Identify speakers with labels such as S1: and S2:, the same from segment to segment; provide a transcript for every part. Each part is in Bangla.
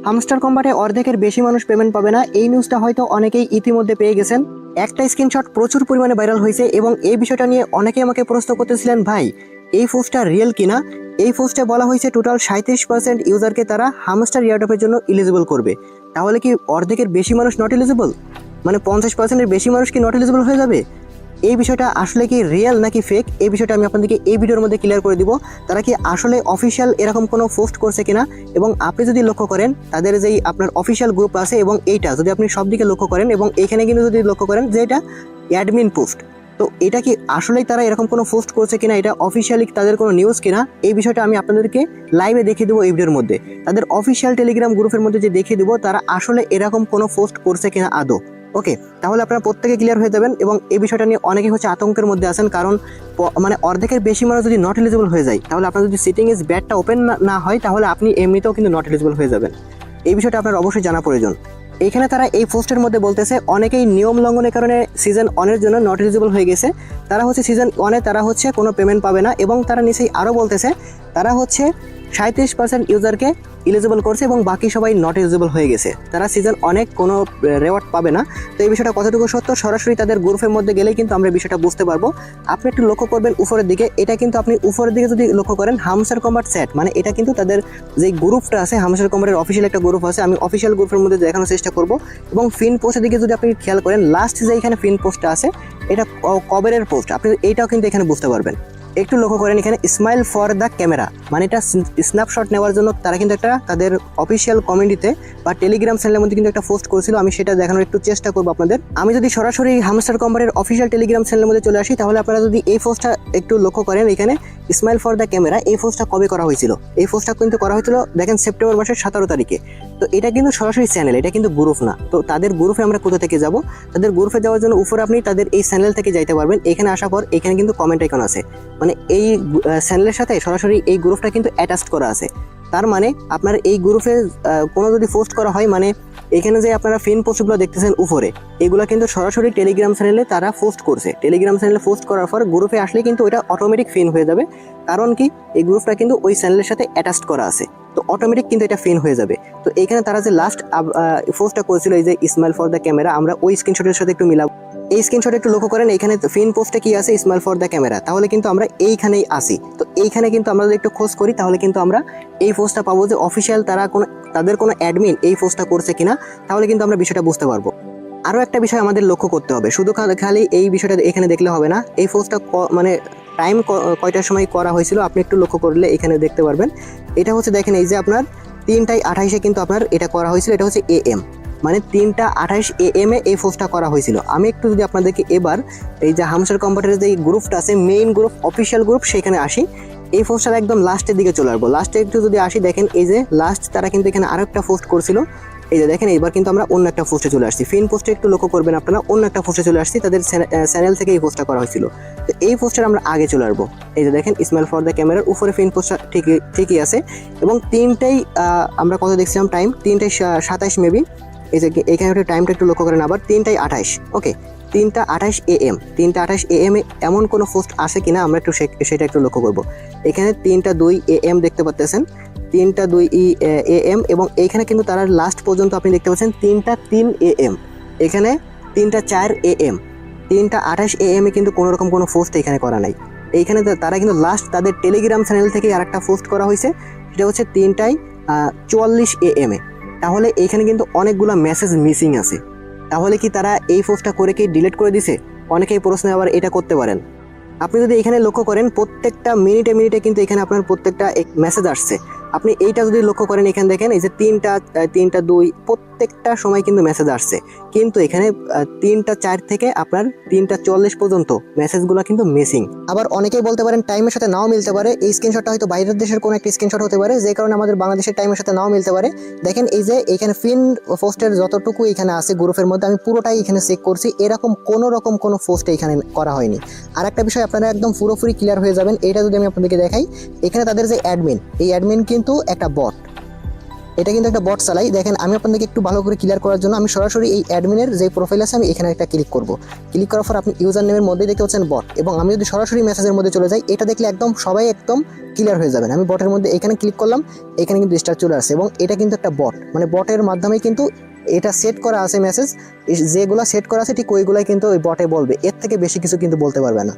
S1: হামস্টার কম্বাটে অর্ধেকের বেশি মানুষ পেমেন্ট পাবে না, এই নিউজটা হয়তো অনেকেই ইতিমধ্যে পেয়ে গেছেন। একটা স্ক্রিনশট প্রচুর পরিমাণে ভাইরাল হয়েছে এবং এই বিষয়টা নিয়ে অনেকেই আমাকে প্রশ্ন করতেছিলেন, ভাই এই পোস্টটা রিয়েল কিনা। এই পোস্টে বলা হয়েছে টোটাল 37% ইউজারকে তারা হামস্টার এয়ারড্রপের জন্য এলিজিবল করবে। তাহলে কি অর্ধেকের বেশি মানুষ নট এলিজিবল, মানে 50%-এর বেশি মানুষ কি নট এলিজিবল হয়ে যাবে? এই বিষয়টা আসলে কি রিয়েল নাকি ফেক, এই বিষয়টা আমি আপনাদেরকে এই ভিডিওর মধ্যে ক্লিয়ার করে দিব। তারা কি আসলে অফিসিয়াল এরকম কোনো পোস্ট করছে কিনা, এবং আপনি যদি লক্ষ্য করেন তাদের যেই আপনার অফিসিয়াল গ্রুপ আছে এবং এইটা যদি আপনি সব দিকে লক্ষ্য করেন এবং এইখানে কিন্তু যদি লক্ষ্য করেন যে এটা অ্যাডমিন পোস্ট, তো এটা কি আসলেই তারা এরকম কোনো পোস্ট করছে কিনা, এটা অফিসিয়ালি তাদের কোনো নিউজ কিনা, এই বিষয়টা আমি আপনাদেরকে লাইভে দেখিয়ে দেবো এই ভিডিওর মধ্যে। তাদের অফিসিয়াল টেলিগ্রাম গ্রুপের মধ্যে যে দেখিয়ে দেবো তারা আসলে এরকম কোনো পোস্ট করছে কিনা আদৌ। ওকে, তাহলে আপনারা প্রত্যেকে ক্লিয়ার হয়ে যাবেন। এবং এই বিষয়টা নিয়ে অনেকেই আতঙ্কের মধ্যে আছেন, কারণ মানে অর্ধেকের বেশি মানুষ যদি নট এলিজিবল হয়ে যায়, তাহলে আপনার যদি সিটিং ইজ ব্যাডটা ওপেন না হয়, তাহলে আপনি এমনিতেও কিন্তু নট এলিজিবল হয়ে যাবেন। এই বিষয়টা আপনার অবশ্যই জানা প্রয়োজন। এইখানে তারা এই পোস্টের মধ্যে বলতেছে অনেকেই নিয়ম লঙ্ঘনের কারণে সিজন 1-এর জন্য নট এলিজিবল হয়ে গেছে, তারা সিজন 1-এ তারা কোনো পেমেন্ট পাবে না। এবং তারা নিচেই আরও বলতেছে তারা 37% ইউজারকে এলিজিবল করছে এবং বাকি সবাই নট এলিজিবল হয়ে গেছে, তারা সিজন অনেক কোনো রেওয়ার্ড পাবে না। তো এই বিষয়টা কতটুকু সত্য, সরাসরি তাদের গ্রুপের মধ্যে গেলেই কিন্তু আমরা বিষয়টা বুঝতে পারবো। আপনি একটু লক্ষ্য করবেন উপরের দিকে, এটা কিন্তু আপনি উপরের দিকে যদি লক্ষ্য করেন হামস্টার কম্বাট চ্যাট, মানে এটা কিন্তু তাদের যে গ্রুপটা আছে হামস্টার কম্বাটের অফিসিয়াল একটা গ্রুপ আছে, আমি অফিসিয়াল গ্রুপের মধ্যে দেখানোর চেষ্টা করব। এবং ফিন পোস্টের দিকে যদি আপনি খেয়াল করেন লাস্ট যে এখানে ফিন পোস্টটা আছে এটা কবের পোস্ট, আপনি এইটাও কিন্তু এখানে বুঝতে পারবেন। একটু লক্ষ্য করেন এখানে স্মাইল ফর দ্য ক্যামেরা, মানে এটা স্ন্যাপশট নেওয়ার জন্য তারা কিন্তু একটা তাদের অফিসিয়াল কমিউনিটিতে বা টেলিগ্রাম চ্যানেলের মধ্যে কিন্তু একটা পোস্ট করেছিল। আমি সেটা দেখানোর একটু চেষ্টা করবো আপনাদের। আমি যদি সরাসরি হামস্টার কম্বাটের অফিসিয়াল টেলিগ্রাম চ্যানেলের মধ্যে চলে আসি, তাহলে আপনারা যদি এই পোস্টটা একটু লক্ষ্য করেন, এখানে স্মাইল ফর দ্য ক্যামেরা এই পোস্টটা কবে করা হয়েছিল, এই পোস্টটা কিন্তু করা হয়েছিল দেখেন সেপ্টেম্বর মাসের 17 তারিখে। তো এটা কিন্তু সরাসরি চ্যানেল, এটা কিন্তু গ্রুপ না। তো তাদের গ্রুপে আমরা কোথা থেকে যাব, তাদের গ্রুপে যাওয়ার জন্য উপরে আপনি তাদের এই চ্যানেল থেকে যাইতে পারবেন। এখানে আসার পর এখানে কিন্তু কমেন্ট আইকন আছে, মানে এই চ্যানেলের সাথে সরাসরি এই গ্রুপটা কিন্তু অ্যাটাচড করা আছে। তার মানে আপনার এই গ্রুপে কোনো যদি পোস্ট করা হয়, মানে এখানে যে আপনারা ফিন পোস্টগুলো দেখতেছেন উপরে, এগুলো কিন্তু সরাসরি টেলিগ্রাম চ্যানেলে তারা পোস্ট করছে। টেলিগ্রাম চ্যানেলে পোস্ট করার পর গ্রুপে আসলে কিন্তু ওইটা অটোমেটিক ফিন হয়ে যাবে, কারণ কি এই গ্রুপটা কিন্তু ওই চ্যানেলের সাথে অ্যাটাচড করা আছে, তো অটোমেটিক কিন্তু এটা ফিন হয়ে যাবে। তো এইখানে তারা যে লাস্ট পোস্টটা করেছিল এই যে স্মাইল ফর দ্য ক্যামেরা, আমরা ওই স্ক্রিনশটের সাথে একটু মিলাবো। এই স্ক্রিনশটে একটু লক্ষ্য করেন, এখানে ফিন পোস্টে কি আছে স্মাইল ফর দ্য ক্যামেরা, তাহলে কিন্তু আমরা এইখানেই আসি। তো এইখানে কিন্তু আমরা যদি একটু খোঁজ করি, তাহলে কিন্তু আমরা এই পোস্টটা পাবো যে অফিসিয়াল তাদের কোনো অ্যাডমিন এই পোস্টটা করছে কিনা, তাহলে কিন্তু আমরা বিষয়টা বুঝতে পারবো। আরও একটা বিষয় আমাদের লক্ষ্য করতে হবে, শুধু খালি এই বিষয়টা এখানে দেখলে হবে না। এই পোস্টটা মানে টাইম কয়টার সময় করা হয়েছিল আপনি একটু লক্ষ্য করলে এখানে দেখতে পারবেন। এটা দেখেন এই যে আপনার 3:28 কিন্তু আপনার এটা করা হয়েছিল, এটা AM, মানে 3:28 AM এই পোস্টটা করা হয়েছিল। আমি একটু যদি আপনাদেরকে এবার এই যে হামস্টার কম্বাটের যে গ্রুপটা আছে মেইন গ্রুপ অফিসিয়াল গ্রুপ সেখানে আসি, এই পোস্টটার একদম লাস্টের দিকে চলে আসবো। লাস্টে একটু যদি আসি, দেখেন এই যে লাস্ট তারা কিন্তু এখানে আরও একটা পোস্ট করছিল, এই যে দেখেন এইবার কিন্তু আমরা অন্য একটা পোস্টে চলে আসছি। ফিন পোস্টে একটু লক্ষ্য করবেন আপনারা, অন্য একটা পোস্টে চলে আসছি, তাদের চ্যানেল থেকে এই পোস্টটা করা হয়েছিল। তো এই পোস্টের আমরা আগে চলে আসবো। এই যে দেখেন স্মাইল ফর দ্য ক্যামেরার উপরে ফিন পোস্টটা ঠিকই আছে। এবং 3টাই আমরা কত দেখছিলাম টাইম, 3:27 মেবি। এই যে এখানে একটু টাইমটা একটু লক্ষ্য করেন আবার 3:28, ওকে 3:28 AM। 3:28 AM এমন কোনো পোস্ট আসে কিনা আমরা একটু সেটা একটু লক্ষ্য করবো। এখানে 3:02 AM দেখতে পাচ্ছেন, 3:02 AM, এবং এইখানে কিন্তু তারা লাস্ট পর্যন্ত আপনি দেখতে পাচ্ছেন 3:03 AM। এখানে 3:04 AM, 3:28 AM কিন্তু কোনো রকম কোনো পোস্ট এখানে করা নাই। এইখানে তারা কিন্তু লাস্ট তাদের টেলিগ্রাম চ্যানেল থেকে আরেকটা পোস্ট করা হয়েছে, সেটা 3:44 AM। তাহলে এইখানে কিন্তু অনেকগুলো মেসেজ মিসিং আছে। তাহলে কি তারা এই পোস্টটা করে কি ডিলিট করে দিছে? অনেকেই প্রশ্ন আবার এটা করতে পারেন। আপনি যদি এখানে লক্ষ্য করেন প্রত্যেকটা মিনিটে কিন্তু এখানে আপনার প্রত্যেকটা মেসেজ আসছে। আপনি এইটা যদি লক্ষ্য করেন, এখানে দেখেন এই যে 3:02 প্রত্যেকটা সময় কিন্তু মেসেজ আসছে, কিন্তু এখানে 3:04 থেকে আপনার 3:40 পর্যন্ত মেসেজগুলো কিন্তু মিসিং। আবার অনেকেই বলতে পারেন টাইমের সাথে নাও মিলতে পারে, এই স্ক্রিনশটটা হয়তো বাইরের দেশের কোনো একটা স্ক্রিনশট হতে পারে, যে কারণে আমাদের বাংলাদেশের টাইমের সাথে নাও মিলতে পারে। দেখেন এই যে এখানে ফিন পোস্টের যতটুকু এখানে আছে গ্রুপের মধ্যে আমি পুরোটাই এখানে চেক করছি, এরকম কোনো পোস্ট এখানে করা হয়নি। আর একটা বিষয় আপনারা একদম পুরোপুরি ক্লিয়ার হয়ে যাবেন, এইটা যদি আমি আপনাদেরকে দেখাই, এখানে তাদের যে অ্যাডমিন, এই অ্যাডমিন কিন্তু একটা বট। এটা কিন্তু একটা বট চালাই। দেখেন আমি আপনাদেরকে একটু ভালো করে ক্লিয়ার করার জন্য আমি সরাসরি এই অ্যাডমিনের যে প্রোফাইল আছে আমি এখানে একটা ক্লিক করব। ক্লিক করার পর আপনি ইউজার নেমের মধ্যে দেখতে পাচ্ছেন বট, এবং আমি যদি সরাসরি মেসেজের মধ্যে চলে যাই এটা দেখলে একদম সবাই একদম ক্লিয়ার হয়ে যাবেন। আমি বটের মধ্যে এখানে ক্লিক করলাম, এখানে কিন্তু স্টার চলে আসছে এবং এটা কিন্তু একটা বট, মানে বটের মাধ্যমে কিন্তু এটা সেট করা আছে মেসেজ, যেগুলো সেট করা আছে ঠিক ওইগুলাই কিন্তু ওই বটে বলবে, এর থেকে বেশি কিছু কিন্তু বলতে পারবে না।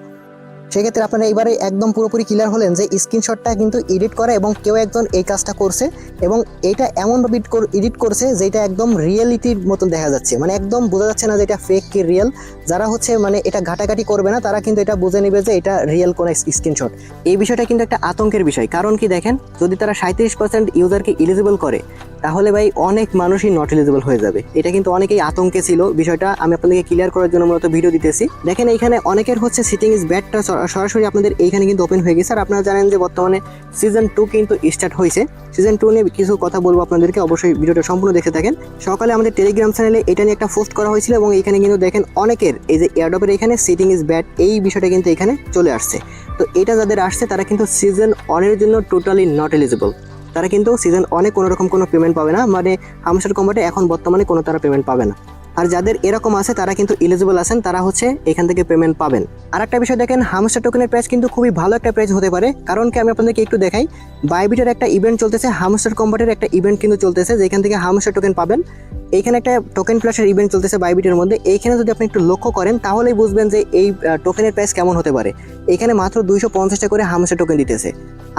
S1: সেক্ষেত্রে আপনারা এবারে একদম পুরোপুরি ক্লিয়ার হলেন যে স্ক্রিনশটটা কিন্তু এডিট করা এবং কেউ একজন এই কাজটা করছে এবং এটা এমনভাবে এডিট করছে যেটা একদম রিয়েলিটির মতন দেখা যাচ্ছে, মানে একদম বোঝা যাচ্ছে না যে এটা ফেক কি রিয়েল। যারা হচ্ছে মানে এটা ঘাটাঘাটি করবে না তারা কিন্তু এটা বুঝে নেবে যে এটা রিয়েল কোনো স্ক্রিনশট। এই বিষয়টা কিন্তু একটা আতঙ্কের বিষয়, কারণ কি দেখেন যদি তারা 37% ইউজারকে এলিজিবল করে তাহলে ভাই অনেক মানুষই নট এলিজিবল হয়ে যাবে। এটা কিন্তু অনেকেই আতঙ্কে ছিল, বিষয়টা আমি আপনাদেরকে ক্লিয়ার করার জন্য মূলত ভিডিও দিতেছি। দেখেন এইখানে অনেকের হচ্ছে সিটিং ইজ ব্যাডটা সরাসরি আপনাদের এইখানে কিন্তু ওপেন হয়ে গেছে। আর আপনারা জানেন যে বর্তমানে সিজন 2 কিন্তু স্টার্ট হয়েছে। সিজন 2 নিয়ে কিছু কথা বলবো আপনাদেরকে, অবশ্যই ভিডিওটা সম্পূর্ণ দেখে থাকেন। সকালে আমাদের টেলিগ্রাম চ্যানেলে এটা নিয়ে একটা পোস্ট করা হয়েছিল এবং এখানে কিন্তু দেখেন অনেকের এই যে এয়ারড্রপের এখানে সিটিং ইজ ব্যাড এই বিষয়টা কিন্তু এখানে চলে আসছে। তো এটা যাদের আসছে তারা কিন্তু সিজন 1 এর জন্য টোটালি নট এলিজিবল। তারা কিন্তু সিজন 1 এ কোনো রকম কোনো পেমেন্ট পাবে না, মানে হামস্টার কম্বাটে এখন বর্তমানে কোনো তারা পেমেন্ট পাবে না। আর যাদের এরকম আছে তারা কিন্তু এলিজিবল আছেন, তারা হচ্ছে এখান থেকে পেমেন্ট পাবেন। আর একটা বিষয় দেখেন, হামস্টার টোকেনের প্রাইস কিন্তু খুবই ভালো একটা প্রাইস হতে পারে, কারণ কি আমি আপনাদেরকে একটু দেখাই। বাইবিটের একটা ইভেন্ট চলতেছে, হামস্টার কম্বাটের একটা ইভেন্ট কিন্তু চলতেছে যেখান থেকে হামস্টার টোকেন পাবেন। এইখানে একটা টোকেন ফ্ল্যাশের ইভেন্ট চলতেছে বাইবিটের মধ্যে। এইখানে যদি আপনি একটু লক্ষ্য করেন তাহলেই বুঝবেন যে এই টোকেনের প্রাইস কেমন হতে পারে। এখানে মাত্র 250 টাকা করে হামস্টার টোকেন দিতেছে।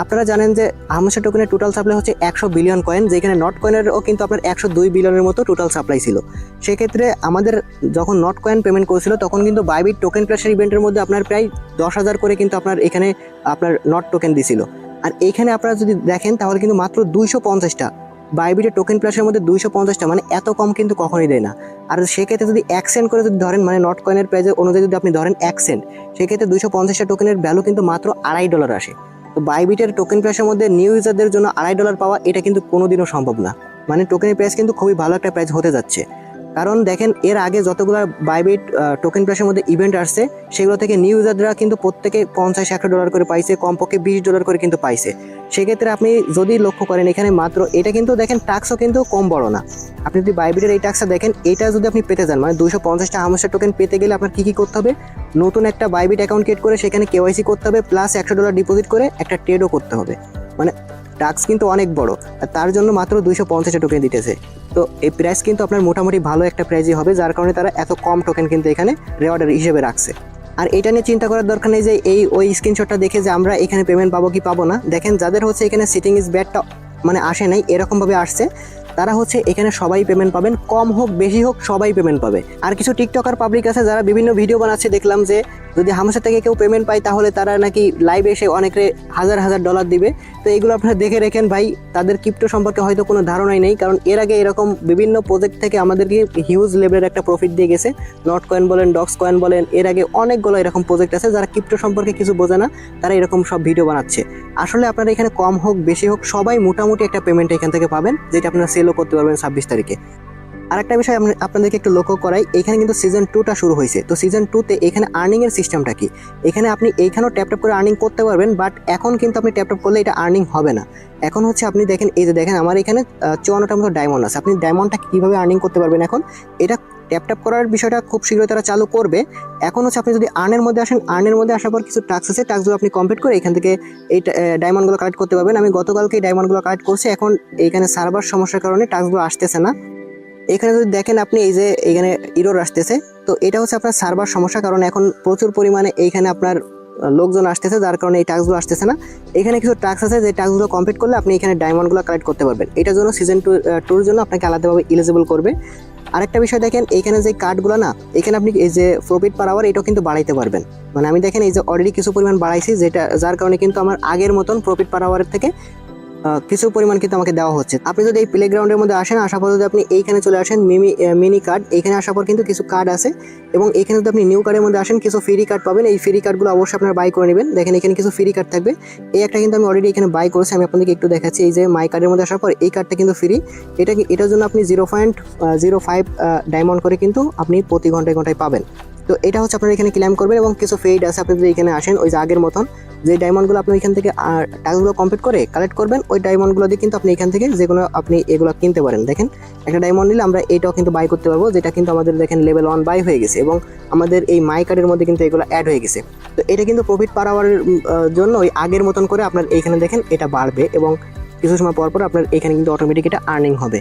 S1: আপনারা জানেন যে হামস্টার টোকেনের টোটাল সাপ্লাই হচ্ছে 100 বিলিয়ন কয়েন, যেখানে নট কয়েনেরও কিন্তু আপনার 102 বিলিয়নের মতো টোটাল সাপ্লাই ছিল। সেক্ষেত্রে আমাদের যখন নট কয়েন পেমেন্ট করেছিল তখন কিন্তু বাইবিট টোকেন ফ্ল্যাশের ইভেন্টের মধ্যে আপনার প্রায় 10,000 করে কিন্তু আপনার এখানে আপনার নট টোকেন দিছিল। আর এইখানে আপনারা যদি দেখেন তাহলে কিন্তু মাত্র 250টা বাইবিটের টোকেন প্লাসের মধ্যে 250টা, মানে এত কম কিন্তু কখনোই দেয় না। আর সেক্ষেত্রে যদি 1 সেন্ট করে যদি ধরেন, মানে নট কয়েনের প্রাইজের অনুযায়ী যদি আপনি ধরেন 1 সেন্ট, সেক্ষেত্রে 250টা টোকেনের ভ্যালু কিন্তু মাত্র $2.5 আসে। তো বাইবিটের টোকেন প্রাইসের মধ্যে নিউ ইউজারদের জন্য $2.5 পাওয়া এটা কিন্তু কোনোদিনও সম্ভব না। মানে টোকেনের প্রাইস কিন্তু খুবই ভালো একটা প্রাইস হতে যাচ্ছে। কারণ দেখেন এর আগে যতগুলো বাইবিট টোকেন প্লাসের মধ্যে ইভেন্ট আসছে সেগুলো থেকে নিউ ইউজাররা কিন্তু প্রত্যেকে $50-100 করে পাইছে, কমপক্ষে $20 করে কিন্তু পাইছে। সেক্ষেত্রে আপনি যদি লক্ষ্য করেন এখানে মাত্র এটা কিন্তু দেখেন টাস্কও কিন্তু কম বড় না। আপনি যদি বাইবিটের এই টাস্কটা দেখেন, এটা যদি আপনি পেতে যান মানে 250টা হামস্টার টোকেন পেতে গেলে আপনার কী করতে হবে, নতুন একটা বাইবিট অ্যাকাউন্ট ক্রিয়েট করে সেখানে কেওয়াইসি করতে হবে, প্লাস $100 ডিপোজিট করে একটা ট্রেডও করতে হবে। মানে টাস্ক কিন্তু অনেক বড়, আর তার জন্য মাত্র 250টা টোকেন দিতেছে। তো এই প্রাইস কিন্তু আপনার মোটামুটি ভালো একটা প্রাইসই হবে, যার কারণে তারা এত কম টোকেন কিন্তু এখানে রেওয়ার্ডের হিসেবে রাখছে। আর এটা নিয়ে চিন্তা করার দরকার নেই যে ওই স্ক্রিনশটটা দেখে যে আমরা এখানে পেমেন্ট পাবো কি পাবো না। দেখেন যাদের হচ্ছে এখানে সিটিং ইজ ব্যাডটা মানে আসে নাই, এরকমভাবে আসছে, তারা হচ্ছে এখানে সবাই পেমেন্ট পাবেন, কম হোক বেশি হোক সবাই পেমেন্ট পাবে। আর কিছু টিকটকার পাবলিক আছে যারা বিভিন্ন ভিডিও বানাচ্ছে, দেখলাম যে যদি হামস্টার থেকে কেউ পেমেন্ট পায় তাহলে তারা নাকি লাইভে এসে অনেকে $1000 দিবে। তো এইগুলো আপনারা দেখে রেখেন ভাই, তাদের ক্রিপ্টো সম্পর্কে হয়তো কোনো ধারণাই নেই, কারণ এর আগে এরকম বিভিন্ন প্রজেক্ট থেকে আমাদেরকে হিউজ লেভেলের একটা প্রফিট দিয়ে গেছে। নট কয়েন বলেন, ডক্স কয়েন বলেন, এর আগে অনেকগুলো এরকম প্রজেক্ট আছে যারা ক্রিপ্টো সম্পর্কে কিছু বোঝে না, তারা এরকম সব ভিডিও বানাচ্ছে। আসলে আপনারা এখানে কম হোক বেশি হোক সবাই মোটামুটি একটা পেমেন্ট এখান থেকে পাবেন, যেটা আপনারা সেলও করতে পারবেন 26 তারিখে। আরেকটা বিষয় আপনাদেরকে একটু লক্ষ্য করাই, এখানে কিন্তু সিজন 2টা শুরু হয়েছে। তো সিজন 2তে এখানে আর্নিং এর সিস্টেমটা কি, এখানে আপনি এইখানেও ট্যাপ করে আর্নিং করতে পারবেন, বাট এখন কিন্তু আপনি ট্যাপ করলে এটা আর্নিং হবে না। এখন হচ্ছে আপনি দেখেন এই যে দেখেন আমার এখানে 54টা মতো ডায়মন্ড আছে। আপনি ডায়মন্ডটা কীভাবে আর্নিং করতে পারবেন, এখন এটা ট্যাপ করার বিষয়টা খুব শীঘ্রই তারা চালু করবে। এখন হচ্ছে আপনি যদি আর্নের মধ্যে আসেন, আর্নের মধ্যে আসার পর কিছু টাস্ক আছে, টাস্কগুলো আপনি কমপ্লিট করে এখান থেকে এই ডায়মন্ডগুলো কালেক্ট করতে পারবেন। আমি গতকালকে এই ডায়মন্ডগুলো কালেক্ট করছি, এখন এইখানে সার্ভার সমস্যার কারণে টাস্কগুলো আসতেছে না। এখানে যদি দেখেন আপনি এই যে এখানে ইরোর আসতেছে, তো এটা হচ্ছে আপনার সার্ভার সমস্যা, কারণ এখন প্রচুর পরিমাণে এইখানে আপনার লোকজন আসতেছে, যার কারণে এই টাস্কগুলো আসতেছে না। এখানে কিছু টাস্ক আছে যে টাস্কগুলো কমপ্লিট করলে আপনি এখানে ডায়মন্ডগুলো কালেক্ট করতে পারবেন। এটার জন্য সিজন 2 জন্য আপনাকে আলাদাভাবে এলিজিবল করবে। আরেকটা বিষয় দেখেন, এইখানে যে কার্ডগুলো না, এখানে আপনি এই যে প্রফিট পার আওয়ার এটাও কিন্তু বাড়াইতে পারবেন। মানে আমি দেখেন এই যে অলরেডি কিছু পরিমাণ বাড়াইছি, যেটা যার কারণে কিন্তু আমার আগের মতন প্রফিট পার আওয়ারের থেকে কিছু পরিমাণ কিন্তু আমাকে দেওয়া হচ্ছে। আপনি যদি এই প্লেগ্রাউন্ডের মধ্যে আসেন, আসার পর যদি আপনি এইখানে চলে আসেন মিনি কার্ড, এখানে আসার পর কিন্তু কিছু কার্ড আছে, এবং এখানে যদি আপনি নিউ কার্ডের মধ্যে আসেন কিছু ফ্রি কার্ড পাবেন। এই ফ্রি কার্ডগুলো অবশ্যই আপনারা বাই করে নেবেন। দেখেন এখানে কিছু ফ্রি কার্ড থাকবে, এই একটা কিন্তু আমি অলরেডি এখানে বাই করেছি, আমি আপনাদেরকে একটু দেখাচ্ছি। এই যে মাই কার্ডের মধ্যে আসার পর এই কার্ডটা কিন্তু ফ্রি, এটার জন্য আপনি 0.05 ডায়মন্ড করে কিন্তু আপনি প্রতি ঘন্টায় পাবেন। তো এটা হচ্ছে আপনারা এখানে ক্লেম করবেন এবং কিছু ফেড আছে, আপনি যদি এখানে আসেন ওই যে আগের মতন যে ডায়মন্ডগুলো আপনি এখান থেকে টাস্কগুলো কমপ্লিট করে কালেক্ট করবেন, ওই ডায়মন্ডগুলো দিয়ে কিন্তু আপনি এখান থেকে যেগুলো আপনি এগুলো কিনতে পারেন। দেখেন একটা ডায়মন্ড নিলে আমরা এটাও কিন্তু বাই করতে পারবো, যেটা কিন্তু আমাদের দেখেন লেভেল 1 বাই হয়ে গেছে এবং আমাদের এই মাই কার্ডের মধ্যে কিন্তু এগুলো অ্যাড হয়ে গেছে। তো এটা কিন্তু প্রফিট পার আওয়ারের জন্য ওই আগের মতন করে আপনার এইখানে দেখেন এটা বাড়বে এবং কিছু সময় পর পর আপনার এখানে কিন্তু অটোমেটিক এটা আর্নিং হবে।